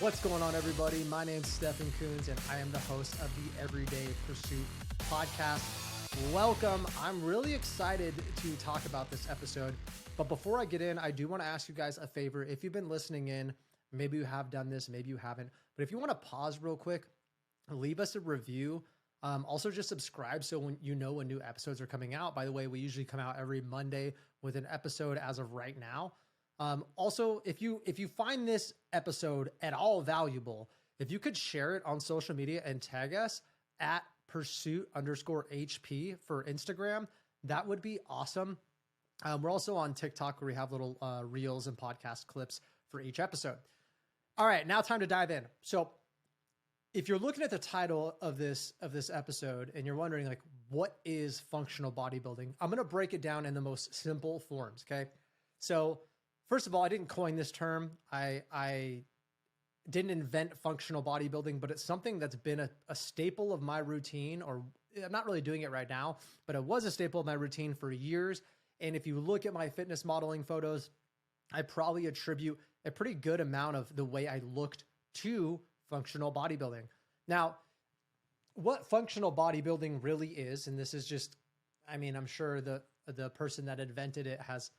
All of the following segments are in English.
What's going on, everybody? My name's Stephen Coons, and I am the host of the Everyday Pursuit podcast. Welcome. I'm really excited to talk about this episode. But before I get in, I do want to ask you guys a favor. If you've been listening in, maybe you have done this, maybe you haven't. But if you want to pause real quick, leave us a review. Also, just subscribe so when you know when new episodes are coming out. By the way, we usually come out every Monday with an episode as of right now. Also, if you find this episode at all valuable, if you could share it on social media and tag us at pursuit_HP for Instagram, that would be awesome. We're also on TikTok where we have little reels and podcast clips for each episode. All right, now time to dive in. So if you're looking at the title of this episode and you're wondering like, what is functional bodybuilding? I'm going to break it down in the most simple forms. Okay. So first of all, I didn't coin this term. I didn't invent functional bodybuilding, but it's something that's been a staple of my routine, or I'm not really doing it right now, but it was a staple of my routine for years. And if you look at my fitness modeling photos, I probably attribute a pretty good amount of the way I looked to functional bodybuilding. Now, what functional bodybuilding really is, and this is just, I mean, I'm sure the person that invented it has,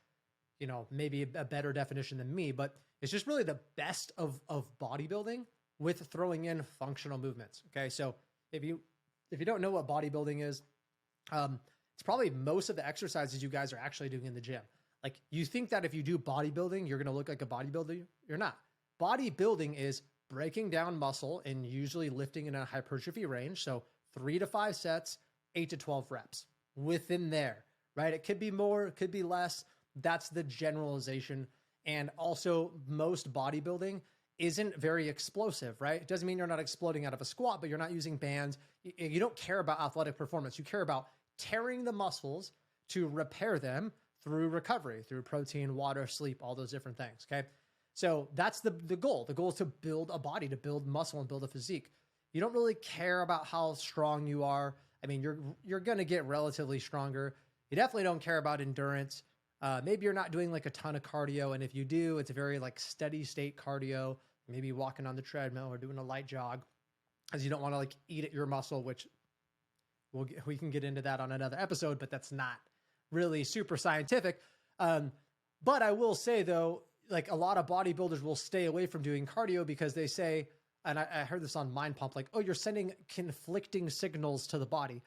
you know, maybe a better definition than me, but it's just really the best of bodybuilding with throwing in functional movements. Okay. So if you don't know what bodybuilding is, it's probably most of the exercises you guys are actually doing in the gym. Like, you think that if you do bodybuilding, you're going to look like a bodybuilder. You're not. Bodybuilding is breaking down muscle and usually lifting in a hypertrophy range. So 3 to 5 sets, 8 to 12 reps within there, right? It could be more, it could be less. That's the generalization. And also, most bodybuilding isn't very explosive, right? It doesn't mean you're not exploding out of a squat, but you're not using bands. You don't care about athletic performance. You care about tearing the muscles to repair them through recovery, through protein, water, sleep, all those different things. Okay. So that's the goal. The goal is to build a body, to build muscle and build a physique. You don't really care about how strong you are. I mean, you're going to get relatively stronger. You definitely don't care about endurance. Maybe you're not doing like a ton of cardio. And if you do, it's a very like steady state cardio, maybe walking on the treadmill or doing a light jog, as you don't want to like eat at your muscle, which we can get into that on another episode, but that's not really super scientific. But I will say though, like, a lot of bodybuilders will stay away from doing cardio because they say, and I heard this on Mind Pump, like, oh, you're sending conflicting signals to the body.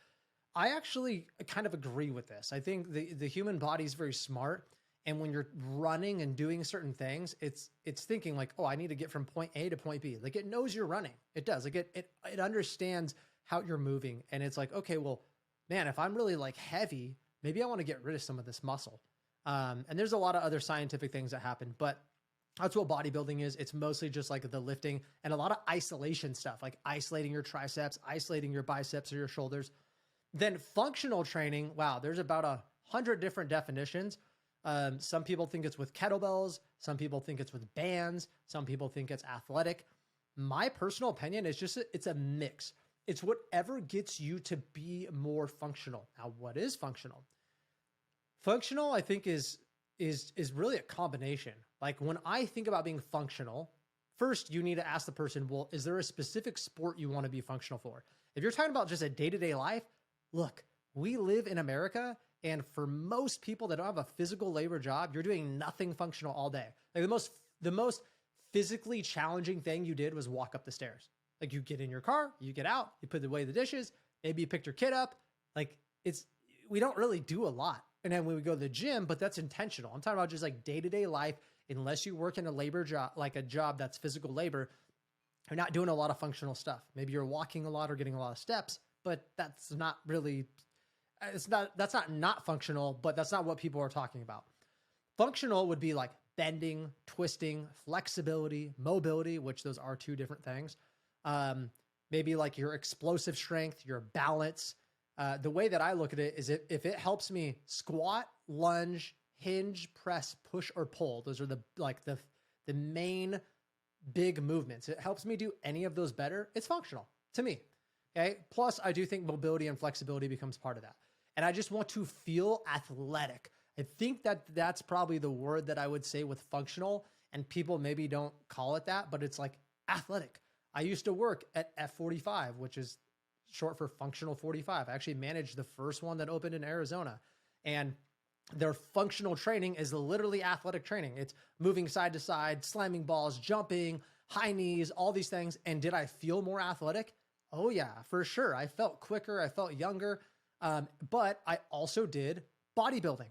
I actually kind of agree with this. I think the human body is very smart. And when you're running and doing certain things, it's thinking like, oh, I need to get from point A to point B. Like, it knows you're running. It does. Like, it understands how you're moving. And it's like, okay, well, man, if I'm really like heavy, maybe I want to get rid of some of this muscle. And there's a lot of other scientific things that happen, but that's what bodybuilding is. It's mostly just like the lifting and a lot of isolation stuff, like isolating your triceps, isolating your biceps or your shoulders. Then functional training, wow, there's about 100 different definitions. Some people think it's with kettlebells. Some people think it's with bands. Some people think it's athletic. My personal opinion is just, it's a mix. It's whatever gets you to be more functional. Now, what is functional? Functional, I think, is really a combination. Like, when I think about being functional, first you need to ask the person, well, is there a specific sport you want to be functional for? If you're talking about just a day-to-day life, look, we live in America, and for most people that don't have a physical labor job, you're doing nothing functional all day. Like, the most physically challenging thing you did was walk up the stairs. Like, you get in your car, you get out, you put away the dishes, maybe you picked your kid up. Like, we don't really do a lot. And then when we go to the gym, but that's intentional. I'm talking about just like day-to-day life. Unless you work in a labor job, like a job that's physical labor, you're not doing a lot of functional stuff. Maybe you're walking a lot or getting a lot of steps, but that's not really, that's not functional, but that's not what people are talking about. Functional would be like bending, twisting, flexibility, mobility, which those are 2 different things. Maybe like your explosive strength, your balance. The way that I look at it is if it helps me squat, lunge, hinge, press, push, or pull, those are the main big movements. It helps me do any of those better. It's functional to me. Okay. Plus, I do think mobility and flexibility becomes part of that. And I just want to feel athletic. I think that's probably the word that I would say with functional, and people maybe don't call it that, but it's like athletic. I used to work at F45, which is short for Functional 45. I actually managed the first one that opened in Arizona. And their functional training is literally athletic training. It's moving side to side, slamming balls, jumping, high knees, all these things. And did I feel more athletic? Oh yeah, for sure. I felt quicker. I felt younger. But I also did bodybuilding.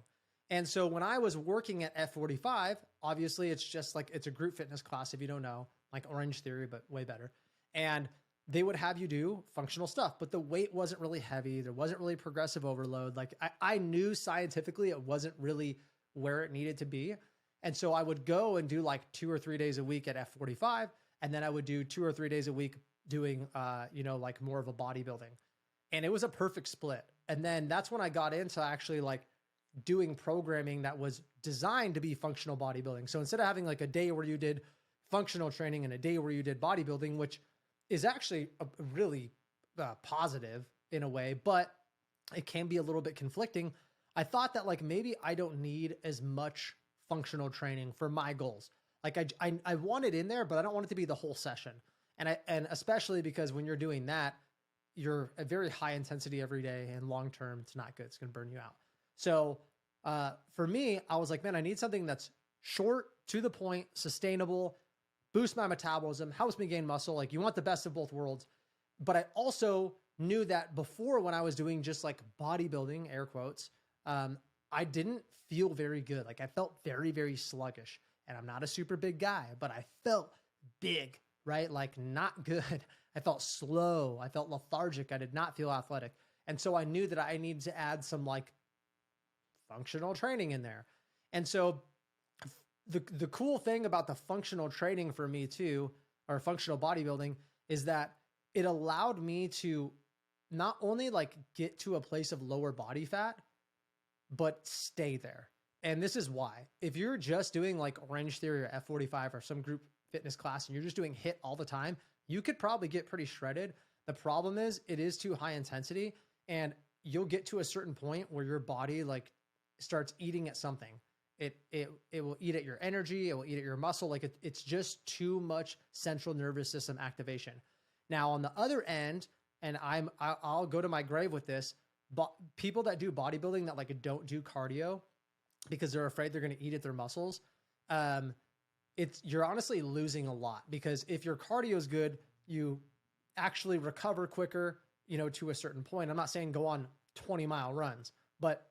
And so when I was working at F45, obviously it's just like, it's a group fitness class, if you don't know, like Orange Theory, but way better. And they would have you do functional stuff, but the weight wasn't really heavy. There wasn't really progressive overload. Like I knew scientifically it wasn't really where it needed to be. And so I would go and do like 2 or 3 days a week at F45. And then I would do 2 or 3 days a week doing, like more of a bodybuilding. And it was a perfect split. And then that's when I got into actually like doing programming that was designed to be functional bodybuilding. So instead of having like a day where you did functional training and a day where you did bodybuilding, which is actually a really positive in a way, but it can be a little bit conflicting. I thought that like, maybe I don't need as much functional training for my goals. Like I want it in there, but I don't want it to be the whole session. And especially because when you're doing that, you're at very high intensity every day, and long-term, it's not good. It's going to burn you out. So for me, I was like, man, I need something that's short, to the point, sustainable, boost my metabolism, helps me gain muscle. Like, you want the best of both worlds. But I also knew that before, when I was doing just like bodybuilding, air quotes, I didn't feel very good. Like, I felt very, very sluggish. And I'm not a super big guy, but I felt big, right? Like, not good. I felt slow. I felt lethargic. I did not feel athletic. And so I knew that I needed to add some like functional training in there. And so the cool thing about the functional training for me too, or functional bodybuilding, is that it allowed me to not only like get to a place of lower body fat, but stay there. And this is why. If you're just doing like Orange Theory or F45 or some group fitness class, and you're just doing HIIT all the time, you could probably get pretty shredded. The problem is it is too high intensity, and you'll get to a certain point where your body like starts eating at something. It will eat at your energy. It will eat at your muscle. Like it's just too much central nervous system activation. Now on the other end, and I'll go to my grave with this, but people that do bodybuilding that like don't do cardio because they're afraid they're going to eat at their muscles, you're honestly losing a lot, because if your cardio is good, you actually recover quicker, to a certain point. I'm not saying go on 20-mile runs, but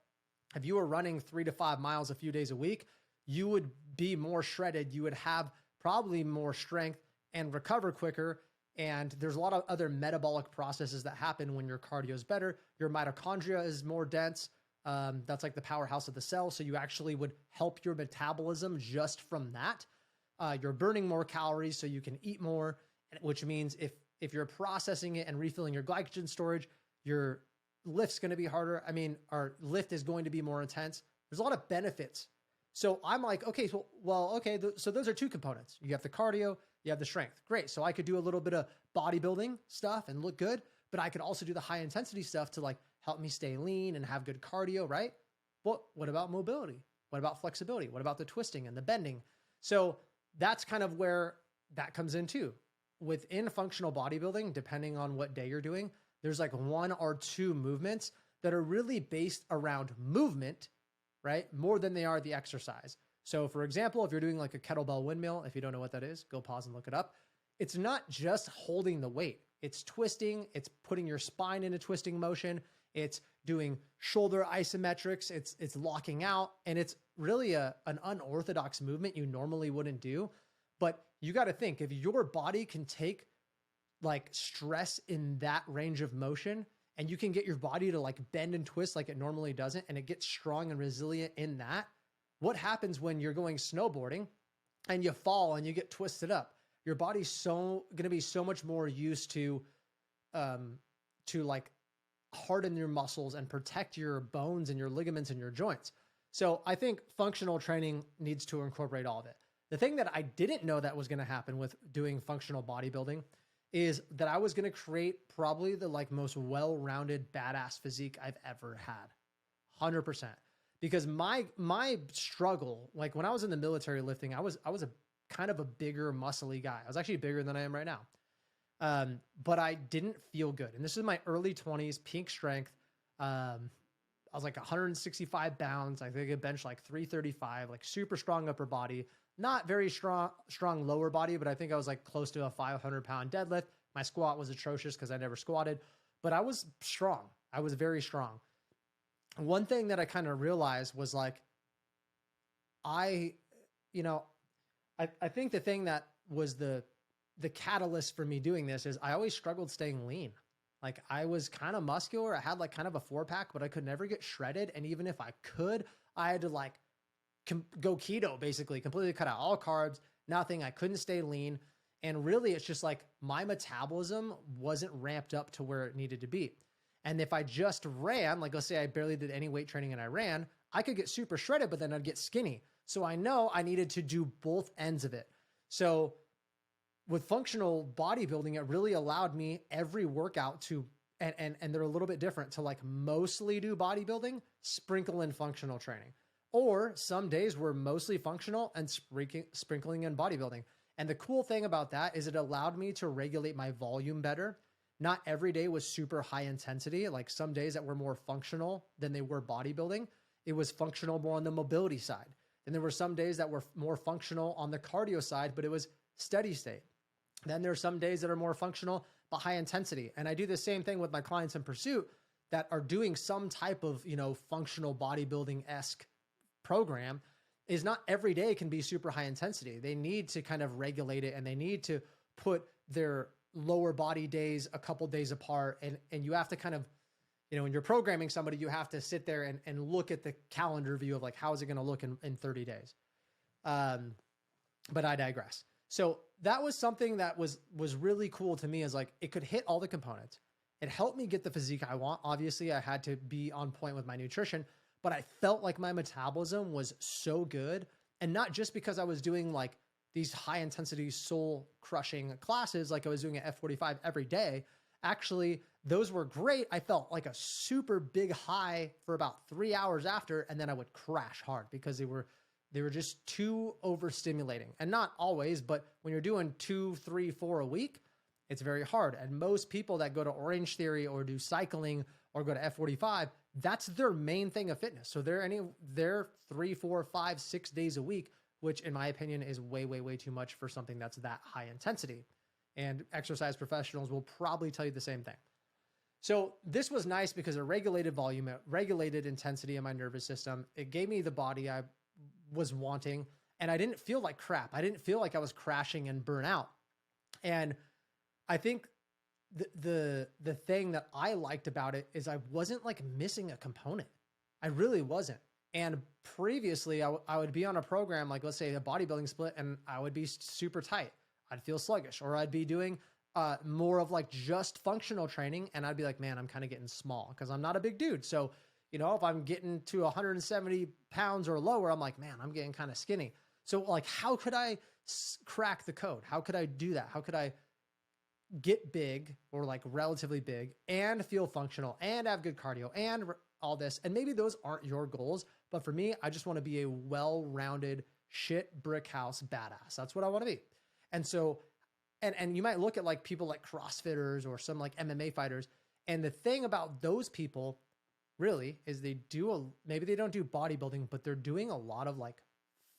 if you were running 3 to 5 miles a few days a week, you would be more shredded. You would have probably more strength and recover quicker. And there's a lot of other metabolic processes that happen when your cardio is better. Your mitochondria is more dense. That's like the powerhouse of the cell. So you actually would help your metabolism just from that. You're burning more calories, so you can eat more, which means if you're processing it and refilling your glycogen storage, your lift's going to be harder. Our lift is going to be more intense. There's a lot of benefits. So I'm like, okay, so those are two components. You have the cardio, you have the strength. Great. So I could do a little bit of bodybuilding stuff and look good, but I could also do the high intensity stuff to like help me stay lean and have good cardio, right? Well, what about mobility? What about flexibility? What about the twisting and the bending? So that's kind of where that comes in too. Within functional bodybuilding, depending on what day you're doing, there's like 1 or 2 movements that are really based around movement, right? More than they are the exercise. So for example, if you're doing like a kettlebell windmill, if you don't know what that is, go pause and look it up. It's not just holding the weight. It's twisting. It's putting your spine in a twisting motion. It's doing shoulder isometrics. It's locking out. And it's really an unorthodox movement you normally wouldn't do. But you got to think, if your body can take like stress in that range of motion, and you can get your body to like bend and twist like it normally doesn't, and it gets strong and resilient in that, what happens when you're going snowboarding and you fall and you get twisted up? Your body's going to be so much more used to like harden your muscles and protect your bones and your ligaments and your joints. So I think functional training needs to incorporate all of it. The thing that I didn't know that was going to happen with doing functional bodybuilding is that I was going to create probably the like most well-rounded badass physique I've ever had. 100%. Because my struggle, like when I was in the military lifting, I was a kind of a bigger, muscly guy. I was actually bigger than I am right now. But I didn't feel good. And this is my early 20s, peak strength. I was like 165 pounds. I think I benched like 335, like super strong upper body, not very strong lower body, but I think I was like close to a 500-pound deadlift. My squat was atrocious because I never squatted, but I was strong. I was very strong. One thing that I kind of realized was like, I think the thing that was the catalyst for me doing this is I always struggled staying lean. Like I was kind of muscular. I had like kind of a 4-pack, but I could never get shredded. And even if I could, I had to like go keto, basically completely cut out all carbs, nothing. I couldn't stay lean. And really it's just like my metabolism wasn't ramped up to where it needed to be. And if I just ran, like let's say I barely did any weight training and I ran, I could get super shredded, but then I'd get skinny. So I know I needed to do both ends of it. So with functional bodybuilding, it really allowed me every workout to, and they're a little bit different, to like mostly do bodybuilding, sprinkle in functional training. Or some days were mostly functional and sprinkling in bodybuilding. And the cool thing about that is it allowed me to regulate my volume better. Not every day was super high intensity. Like some days that were more functional than they were bodybuilding. It was functional more on the mobility side. And there were some days that were more functional on the cardio side, but it was steady state. Then there are some days that are more functional, but high intensity. And I do the same thing with my clients in Pursuit that are doing some type of, functional bodybuilding-esque program. Is not every day can be super high intensity. They need to kind of regulate it, and they need to put their lower body days a couple days apart. And you have to kind of, when you're programming somebody, you have to sit there and look at the calendar view of like, how is it going to look in 30 days? But I digress. So that was something that was really cool to me, is like, it could hit all the components. It helped me get the physique I want. Obviously I had to be on point with my nutrition, but I felt like my metabolism was so good. And not just because I was doing like these high intensity soul crushing classes, like I was doing at F45 every day. Actually, those were great. I felt like a super big high for about 3 hours after, and then I would crash hard because they were just too overstimulating. And not always, but when you're doing 2, 3, 4 a week, it's very hard. And most people that go to Orange Theory or do cycling or go to F45, that's their main thing of fitness. So they're 3, 4, 5, 6 days a week, which in my opinion is way, way, way too much for something that's that high intensity. And exercise professionals will probably tell you the same thing. So this was nice because it regulated volume, it regulated intensity in my nervous system. It gave me the body I was wanting, and I didn't feel like crap. I didn't feel like I was crashing and burn out. And I think the thing that I liked about it is I wasn't like missing a component. I really wasn't. And previously I would be on a program, like let's say a bodybuilding split, and I would be super tight. I'd feel sluggish, or I'd be doing more of like just functional training. And I'd be like, man, I'm kind of getting small because I'm not a big dude. So, if I'm getting to 170 pounds or lower, I'm like, man, I'm getting kind of skinny. So like, how could I crack the code? How could I do that? How could I get big or like relatively big and feel functional and have good cardio and all this? And maybe those aren't your goals, but for me, I just want to be a well-rounded shit brick house badass. That's what I want to be. And so, and you might look at like people like CrossFitters or some like MMA fighters. And the thing about those people really is maybe they don't do bodybuilding, but they're doing a lot of like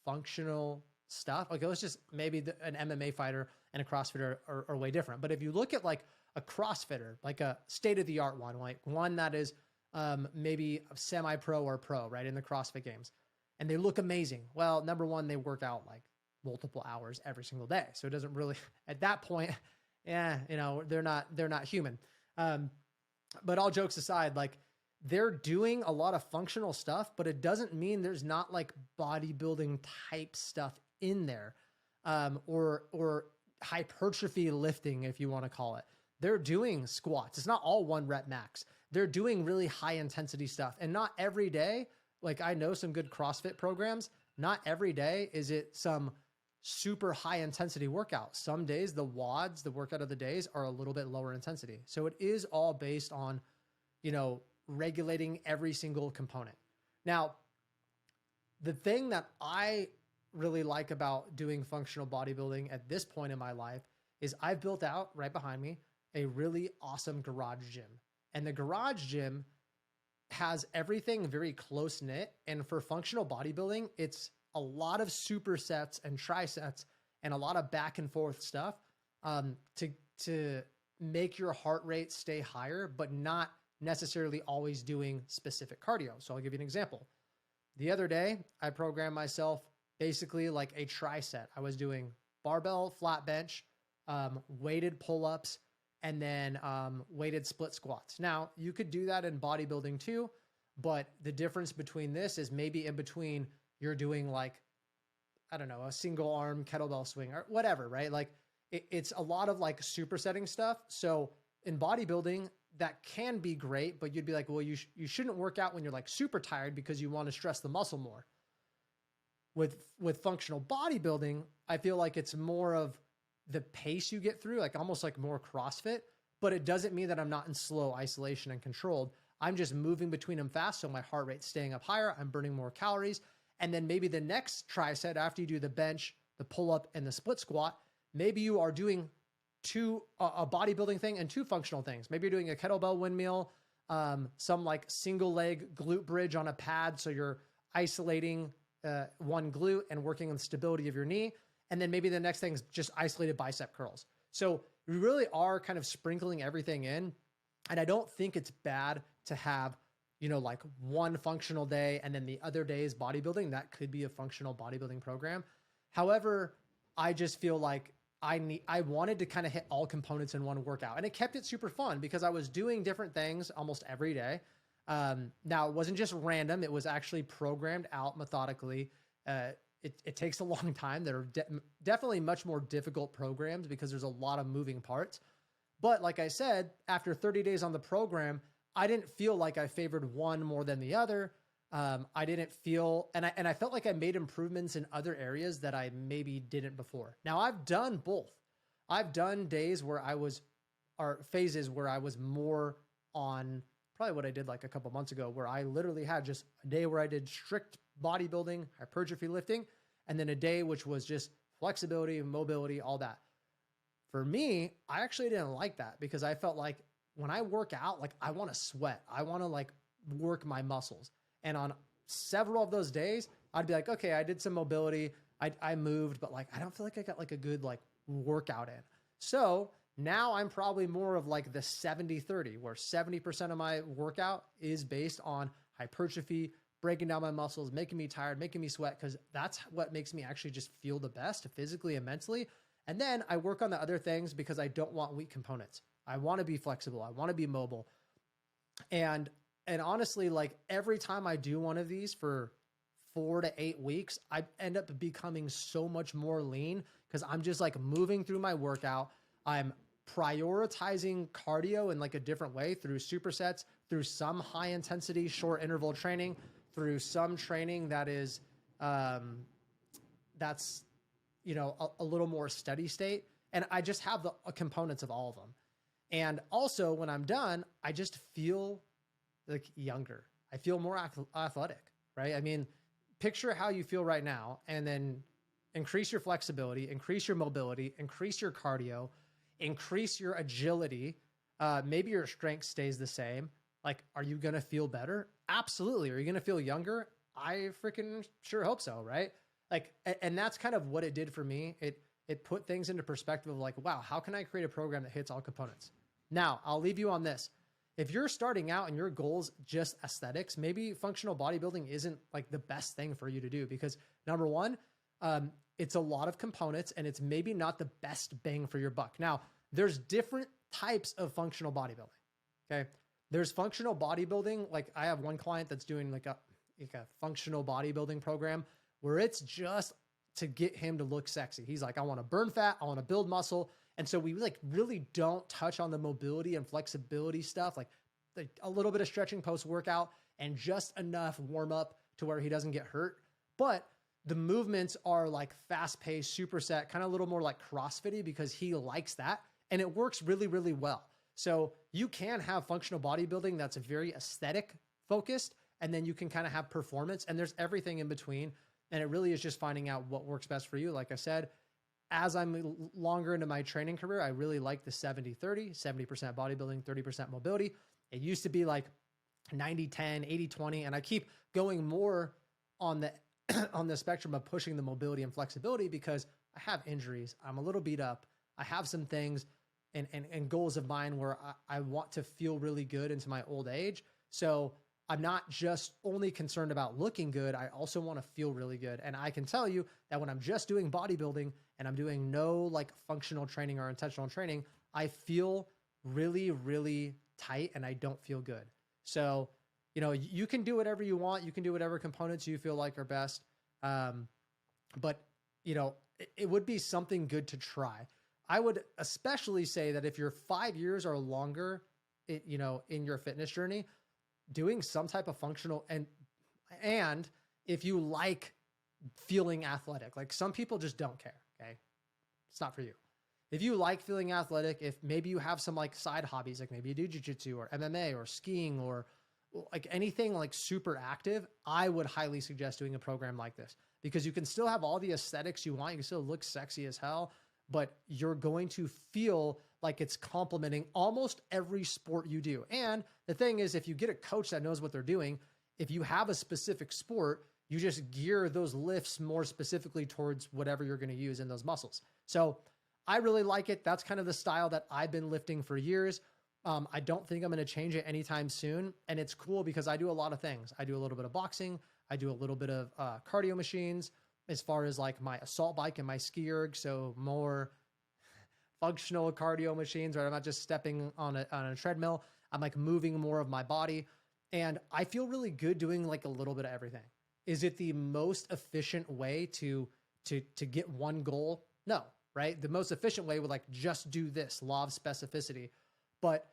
functional stuff. Like let's just maybe an MMA fighter and a CrossFitter are way different. But if you look at like a CrossFitter, like a state-of-the-art one, like one that is maybe semi-pro or pro, right, in the CrossFit games, and they look amazing. Well, number one, they work out like multiple hours every single day. So it doesn't really, at that point, they're not human. But all jokes aside, like they're doing a lot of functional stuff, but it doesn't mean there's not like bodybuilding type stuff in there, or hypertrophy lifting, if you want to call it. They're doing squats. It's not all 1 rep max. They're doing really high intensity stuff, and not every day. Like I know some good CrossFit programs. Not every day is it some super high intensity workout. Some days the WODs, the workout of the days, are a little bit lower intensity. So it is all based on, regulating every single component. Now, the thing that I really like about doing functional bodybuilding at this point in my life is I've built out right behind me a really awesome garage gym. And the garage gym has everything very close knit. And for functional bodybuilding, it's a lot of supersets and trisets and a lot of back and forth stuff to make your heart rate stay higher, but not necessarily always doing specific cardio. So I'll give you an example. The other day, I programmed myself basically like a triset. I was doing barbell flat bench, weighted pull-ups, and then weighted split squats. Now, you could do that in bodybuilding too, but the difference between this is maybe in between you're doing like, I don't know, a single arm kettlebell swing or whatever, right? Like it's a lot of like supersetting stuff. So in bodybuilding, that can be great, but you'd be like, well, you shouldn't work out when you're like super tired because you want to stress the muscle more. With functional bodybuilding, I feel like it's more of the pace you get through, like almost like more CrossFit, but it doesn't mean that I'm not in slow isolation and controlled. I'm just moving between them fast. So my heart rate's staying up higher. I'm burning more calories. And then maybe the next tricep after you do the bench, the pull up and the split squat, maybe you are doing a bodybuilding thing and two functional things. Maybe you're doing a kettlebell windmill, some like single leg glute bridge on a pad. So you're isolating one glute and working on the stability of your knee. And then maybe the next thing is just isolated bicep curls. So we really are kind of sprinkling everything in. And I don't think it's bad to have, like one functional day and then the other day is bodybuilding. That could be a functional bodybuilding program. However, I just feel like I wanted to kind of hit all components in one workout, and it kept it super fun because I was doing different things almost every day. Now it wasn't just random. It was actually programmed out methodically. It takes a long time. There are definitely much more difficult programs because there's a lot of moving parts. But like I said, after 30 days on the program, I didn't feel like I favored one more than the other. I didn't feel, and I felt like I made improvements in other areas that I maybe didn't before. Now I've done both. I've done days where or phases where I was more on probably what I did like a couple months ago, where I literally had just a day where I did strict bodybuilding, hypertrophy lifting, and then a day which was just flexibility, mobility, all that. For me, I actually didn't like that because I felt like when I work out, like I want to sweat. I want to like work my muscles. And on several of those days, I'd be like, okay, I did some mobility. I moved, but like, I don't feel like I got like a good like workout in. So now I'm probably more of like the 70-30, where 70% of my workout is based on hypertrophy, breaking down my muscles, making me tired, making me sweat, because that's what makes me actually just feel the best physically and mentally. And then I work on the other things because I don't want weak components. I want to be flexible. I want to be mobile. And honestly, like every time I do one of these for 4 to 8 weeks, I end up becoming so much more lean because I'm just like moving through my workout. I'm prioritizing cardio in like a different way through supersets, through some high intensity, short interval training, through some training that is, that's, a little more steady state. And I just have the components of all of them. And also when I'm done, I just feel like younger. I feel more athletic, right? I mean, picture how you feel right now and then increase your flexibility, increase your mobility, increase your cardio, increase your agility. Maybe your strength stays the same. Like, are you going to feel better? Absolutely. Are you going to feel younger? I freaking sure hope so, right? Like, and that's kind of what it did for me. It put things into perspective of like, wow, how can I create a program that hits all components? Now, I'll leave you on this. If you're starting out and your goal's just aesthetics, maybe functional bodybuilding isn't like the best thing for you to do because number one, it's a lot of components and it's maybe not the best bang for your buck. Now, there's different types of functional bodybuilding. Okay. There's functional bodybuilding. Like I have one client that's doing like a functional bodybuilding program where it's just to get him to look sexy. He's like, I want to burn fat. I want to build muscle. And so we like really don't touch on the mobility and flexibility stuff, like a little bit of stretching post workout and just enough warm up to where he doesn't get hurt. But the movements are like fast paced, superset, kind of a little more like CrossFit-y because he likes that. And it works really, really well. So you can have functional bodybuilding that's very aesthetic focused. And then you can kind of have performance and there's everything in between. And it really is just finding out what works best for you. Like I said, as I'm longer into my training career, I really like the 70-30, 70% bodybuilding, 30% mobility. It used to be like 90-10, 80-20, and I keep going more on the on the spectrum of pushing the mobility and flexibility because I have injuries. I'm a little beat up. I have some things and goals of mine where I want to feel really good into my old age. So I'm not just only concerned about looking good. I also want to feel really good. And I can tell you that when I'm just doing bodybuilding and I'm doing no like functional training or intentional training, I feel really, really tight and I don't feel good. So, you know, you can do whatever you want. You can do whatever components you feel like are best. But, you know, it would be something good to try. I would especially say that if you're 5 years or longer, you know, in your fitness journey, doing some type of functional and if you like feeling athletic, like some people just don't care. Okay. It's not for you. If you like feeling athletic, if maybe you have some like side hobbies, like maybe you do jiu-jitsu or MMA or skiing or like anything like super active, I would highly suggest doing a program like this because you can still have all the aesthetics you want. You can still look sexy as hell, but you're going to feel like it's complementing almost every sport you do. And the thing is, if you get a coach that knows what they're doing, if you have a specific sport, you just gear those lifts more specifically towards whatever you're going to use in those muscles. So I really like it. That's kind of the style that I've been lifting for years. I don't think I'm going to change it anytime soon. And it's cool because I do a lot of things. I do a little bit of boxing. I do a little bit of cardio machines as far as like my assault bike and my ski erg. So more functional cardio machines, right? I'm not just stepping on a treadmill. I'm like moving more of my body. And I feel really good doing like a little bit of everything. Is it the most efficient way to get one goal? No, right? The most efficient way would like just do this, law of specificity. But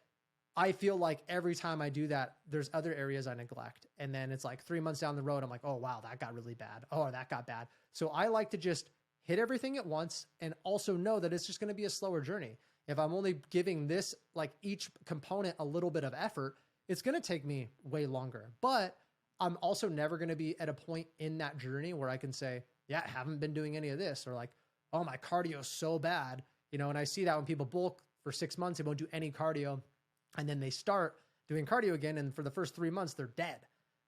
I feel like every time I do that, there's other areas I neglect. And then it's like 3 months down the road, I'm like, oh, wow, that got really bad. Oh, that got bad. So I like to just hit everything at once and also know that it's just going to be a slower journey. If I'm only giving this, like each component a little bit of effort, it's going to take me way longer. But I'm also never going to be at a point in that journey where I can say, yeah, I haven't been doing any of this, or like, oh, my cardio is so bad. You know, and I see that when people bulk for 6 months, they won't do any cardio. And then they start doing cardio again. And for the first 3 months, they're dead.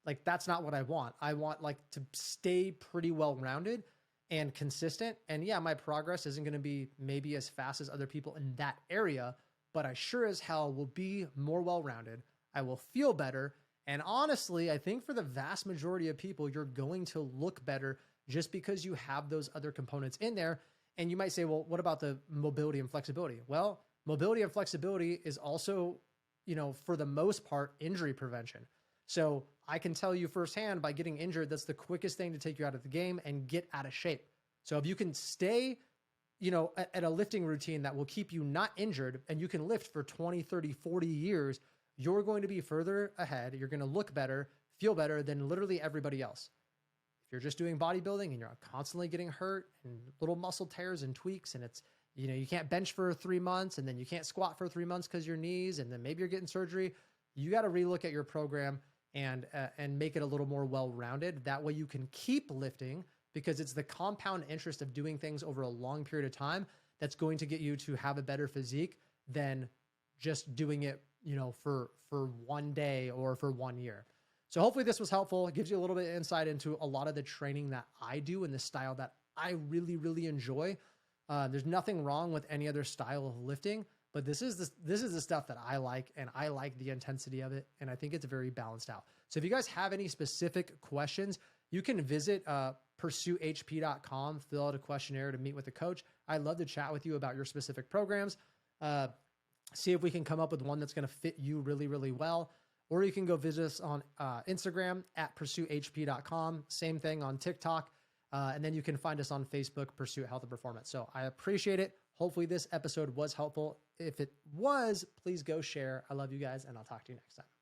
Like, that's not what I want. I want like to stay pretty well-rounded and consistent. And yeah, my progress isn't going to be maybe as fast as other people in that area, but I sure as hell will be more well-rounded. I will feel better. And honestly, I think for the vast majority of people, you're going to look better just because you have those other components in there. And you might say, well, what about the mobility and flexibility? Well, mobility and flexibility is also, you know, for the most part, injury prevention. So I can tell you firsthand, by getting injured, that's the quickest thing to take you out of the game and get out of shape. So if you can stay, you know, at a lifting routine that will keep you not injured, and you can lift for 20, 30, 40 years, you're going to be further ahead. You're going to look better, feel better than literally everybody else. If you're just doing bodybuilding and you're constantly getting hurt and little muscle tears and tweaks, and it's, you know, you can't bench for 3 months and then you can't squat for 3 months because your knees, and then maybe you're getting surgery, you got to relook at your program and make it a little more well-rounded. That way you can keep lifting, because it's the compound interest of doing things over a long period of time that's going to get you to have a better physique than just doing it, you know, for 1 day or for 1 year. So hopefully this was helpful. It gives you a little bit of insight into a lot of the training that I do and the style that I really, really enjoy. There's nothing wrong with any other style of lifting, but this is the stuff that I like, and I like the intensity of it, and I think it's very balanced out. So if you guys have any specific questions, you can visit pursuehp.com, fill out a questionnaire to meet with a coach. I'd love to chat with you about your specific programs. See if we can come up with one that's going to fit you really, really well. Or you can go visit us on Instagram at pursuehp.com. Same thing on TikTok. And then you can find us on Facebook, Pursue Health and Performance. So I appreciate it. Hopefully this episode was helpful. If it was, please go share. I love you guys, and I'll talk to you next time.